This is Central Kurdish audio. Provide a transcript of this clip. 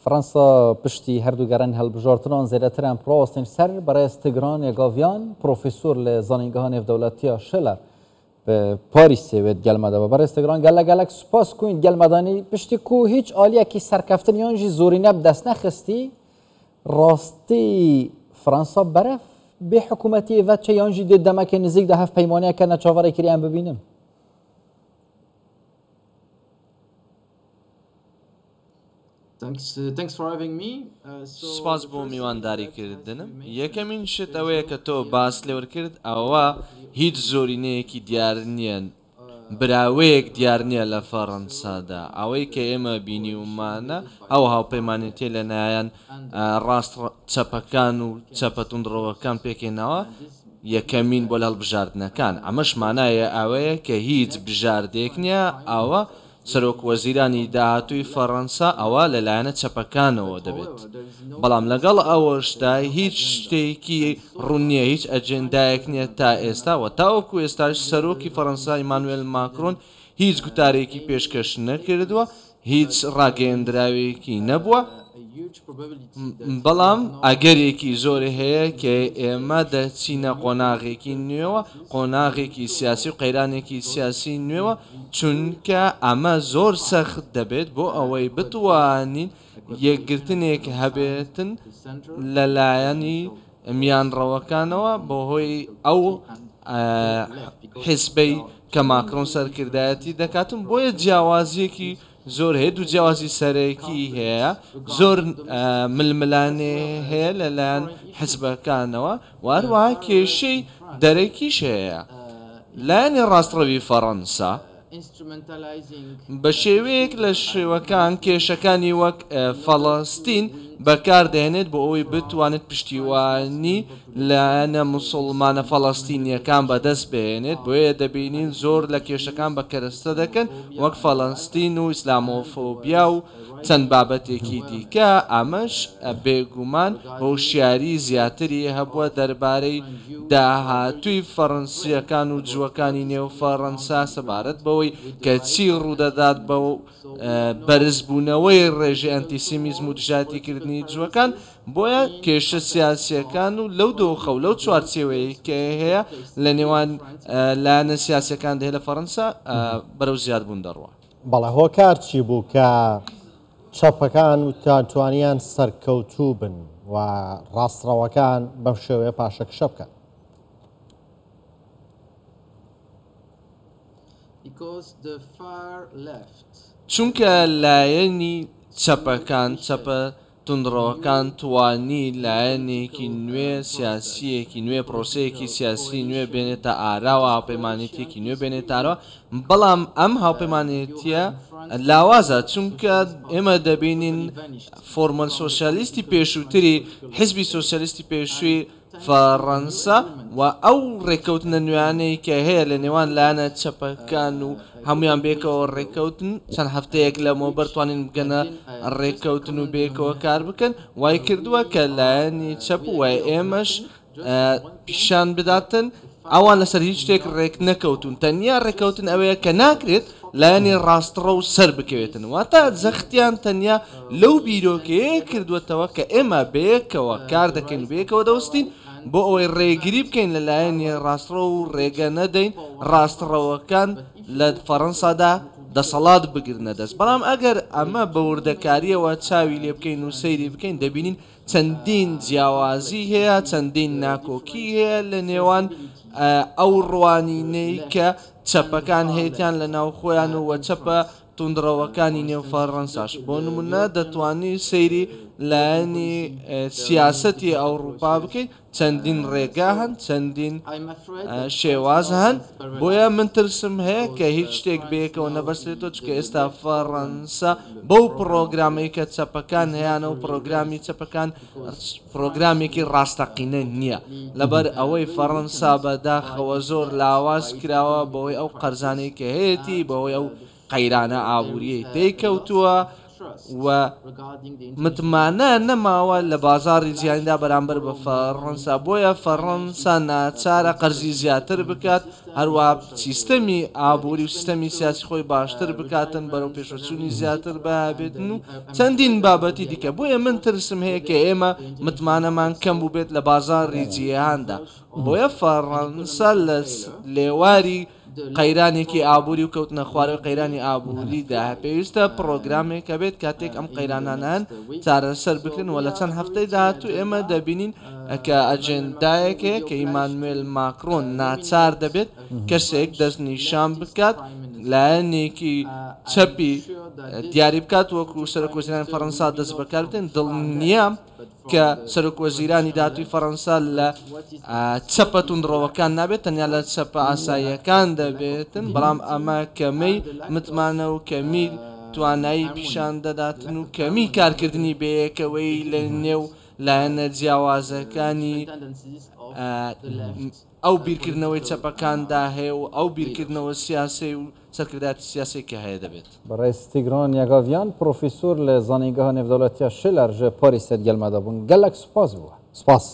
فرانسا پشتی هەردووگەڕان هەڵبژاردنان زێدەتریان پڕاستین سەر بەڕێستگران یەگاڤیان پرۆفیسۆر لە زانینگەها نێودەوڵەتیە شەلەر پاریسێ وێت گەلمەدەوە بەڕێستگران گەلەگەلەک سوپاس کوین گەلمەدانی پشتی کو هیچ ئالیەکی سەرکەفتن یانجی زۆرینە بدەست نەخستی ڕاستی فرانسا بەرەف بێ حکوومەتی ڤەت چه یانجی دێت دەمەکە نزیک دە هەف پەیمانەیەکە نەچاوەڕێکریان ببینم. سپاس بۆ میوانداریکردنم. یەکەمین شت ئەوەیە کە تۆ باس لێوە کرد ئەوە هیچ زۆرینەیەکی دیار نییە براوەیەک دیار نییە لە فەڕەنسادا. ئەوەی کە ئێمە بینیومانە ئەو هاوپەیمانێتی لەلایەن ڕاست چەپەکان و چەپە توندڕەوەکان پێکێنەوە یەکەمین بۆ لە هەڵبژاردنەکان. ئەمەش مانایە ئەوەیە کە هیچ بژاردێک نییە. ئەوە سەرۆک وەزیرانی داهاتووی فەڕەنسا ئەوە لەلایەنە چەپەکانەوە دەبێت. بەڵام لەگەڵ ئەوەشدا هیچ شتێکی ڕوونیە، هیچ ئەجێندایەک نییە تا ئێستا و تاوەکو ئێستاش سەرۆکی فەڕەنسا ئیمانوێل ماکرۆن هیچ گوتارێکی پێشکەش نەکردووە، هیچ ڕاگەیەندراوێکی نەبووە. بەڵام ئەگەرێکی زۆری هەیە کە ئێمە دەچینە قۆناغێکی نوێوە، قۆناغێکی سیاسی و قەیرانێکی سیاسی نوێوە، چونکە ئەمە زۆر سەخت دەبێت بۆ ئەوەی بتوانین یەکگرتنێک هەبێتن لەلایەنی میانڕەوەکانەوە بەهۆی ئەو حیزبەی کە ماکرۆن سەرکردایەتی دەکاتن. بۆیە جیاوازیەکی زۆر هەیە، دوو جیاوازی سەرەکی هەیە، زۆر ململانێ هەیە لەلایەن حیزبەکانەوە، واروەها کێشەی دەرەکیش هەیە لایەنی ڕاستڕەوی فەڕەنسا بە شێوەیەک لە شێوەکان کێشەکانی وەک فەڵەستین بەکاردێنێت بۆ ئەوەی بتوانێت پشتیوانی لایەنە موسڵمانە فەڵەستینیەکان بەدەست بهێنێت. بۆیە دەبینین زۆر لە کێشەکان بە کەرەستە دەکەن وەک فەڵەستین و ئیسلامۆفۆبیا و چەند بابەتێکی دیکە. ئەمەش بێگومان هۆشیاری زیاتری هەبووە دەربارەی داهاتووی فەڕەنسیەکان و جووەکانی نێو فەڕەنسا سەبارەت بەوەی کە چی ڕوودەدات بە بەرزبوونەوەی ڕێژەی ئەنتیسیمیزم و دژاتیکردنی جووەکان. بۆیە کێشە سیاسیەکان و لەو دۆخە و لەو چوارچێوەیە کە هەیە لە نێوان لایەنە سیاسیەکان دەهێ لە فەڕەنسا بەرەو زیادبوون دەڕوە. بەڵێ هۆکار چی بوو کە چەپەکان و تاتوانیان سەرکەوتوو بن و ڕاستڕەوەکان بەم شێوەیە پاشەکشە بکەن؟ چونکە لایەنی چەپەکان چەپە توندڕەوەکان توانی لایەنێکی نوێ سیاسیەکی نوێ پرۆسەیەکی سیاسی نوێ بێنێتە ئاراوە هاوپەیمانێتیەکی نوێ بێنێتارەوە. بەڵام ئەم هاوپەیمانێتیە لاوازە، چونکە ئێمە دەبینین فۆرمەل سۆسیالیستی پێشووتری حیزبی سۆسیالیستی پێشووی فەڕەنسا و ئەو ڕێکەوتنە نوێیانەی کە هەیە لە نێوان لایەنە چەپەکان و هەمویان بێکەوە ڕێکەوتن چەند هەفتەیەک لەمەوە بەرتوانین بگەنە ڕێکەوتن و بێکەوە کار بکەن، وای کردووە کە لایەنی چەپ وای ئێمەش پیشان بداتن ئەوان لەسەر هیچ شتێک ڕێک نەکەوتون. تەنیا ڕێکەوتن ئەوەیە کە ناکرێت لایەنی ڕاستڕە و سەر بکەوێتن. واتە زەختیان تەنیا لەو بیرۆکەیە کردوێتەوە کە ئێمە بەیەکەوە کار دەکەین و بەیەکەوە دەوستین بۆ ئەوەی ڕێگیری بکەین لە لایەنی ڕاستڕە و ڕێگە نەدەین ڕاستڕەوەکان لە فەڕەنسادا دەسەڵات بگرنە دەست. بەڵام ئەگەر ئەمە بە وردەکاریەوە چاوی لێ بکەین و سەیری بکەین دەبینین چەندین جیاوازی هەیە، چەندین ناکۆکی هەیە لە نێوان ئەو ڕوانینەی کە چەپەکان هەیەیان لە ناو خۆیان و چەپە توندڕەوەکانی نێو فەڕەنساش. بۆ نمونە دەتوانی سەیری لایەنی سیاسەتی ئەوروپا بکەیت، چەندین ڕێگا هەن، چەندین شێواز هەن. بۆیە من ترسم هەیە کە هیچ شتێک بەیەکەوە نەبەستێتەوە، چونکە ئێستا فەڕەنسا بەو پڕۆگرامەی کە چەپەکان هەیەە و پڕۆگرامی چەپەکان پڕۆگرامێکی ڕاستەقینە نییە. لەبەر ئەوەی فەڕەنسا بەداخەوە زۆر لاواز کراوە بەوەی ئەو قەرزانەی کە هەیەی، بەوەی ئەو قەیرانە ئابووریەی تێکەوتووە و متمانە نەماوە لە بازاری جیاندا بەرامبەر بە فەڕەنسا بۆیە فەڕەنسا ناچارە قەرزی زیاتر بکات هەروە سیستەمی ئابووری و سیستەمی سیاسی خۆی باشتر بکاتن بەرەو پێشەچوونی زیاتر بابێتن و چەندین بابەتی دیکە بۆیە من ترسم هەیە کە ئێمە متمانەمان کەم بوو بێت لە بازاری جیهاندا بۆیە فەڕەنسا لە لێواری قەیرانێکی ئابووری و کەوتنە خوارەوەی قەیرانی ئابووریدا پێویستە پرۆگرامێکە بێت کاتێک ئەم قەیرانانان چارەسەر بکرن و لە چەند هەفتەی داهاتوو ئێمە دەبینین کە ئەجێندایەکەیە کە ئیمانوێل ماکرۆن ناچار دەبێت کەسێک دەستنیشان بکات لایەنێکی چەپی دیاری بکات وەکو سەرۆکوەزیرانی فەڕەنسا دەست بەکار بێن دڵنیە کە سەرۆکوەزیرانی داهاتووی فەڕەنسا لە چەپە توندڕەوەکان نابێت تەنیا لە چەپە ئاساییەکان دەبێتن بەڵام ئەمە کەمەی متمانە و کەمی توانایی پیشان دەداتن و کەمی کارکردنی بەیەکەوەی لە نێو لایەنە جیاوازەکانی ئەو بیرکردنەوەی چەپەکاندا هەیە و ئەو بیرکردنەوە سیاسی و سەرکرداتی سیاسی کە هەیە دەبێت. بەڕێز تیگران یاگاڤیان پرۆفیسۆر لە زانینگەها نێودەوڵەتیە شلەر ژە پاریسێت گەلمەدا بوون گەلێک سوپاس بووە. سپاس.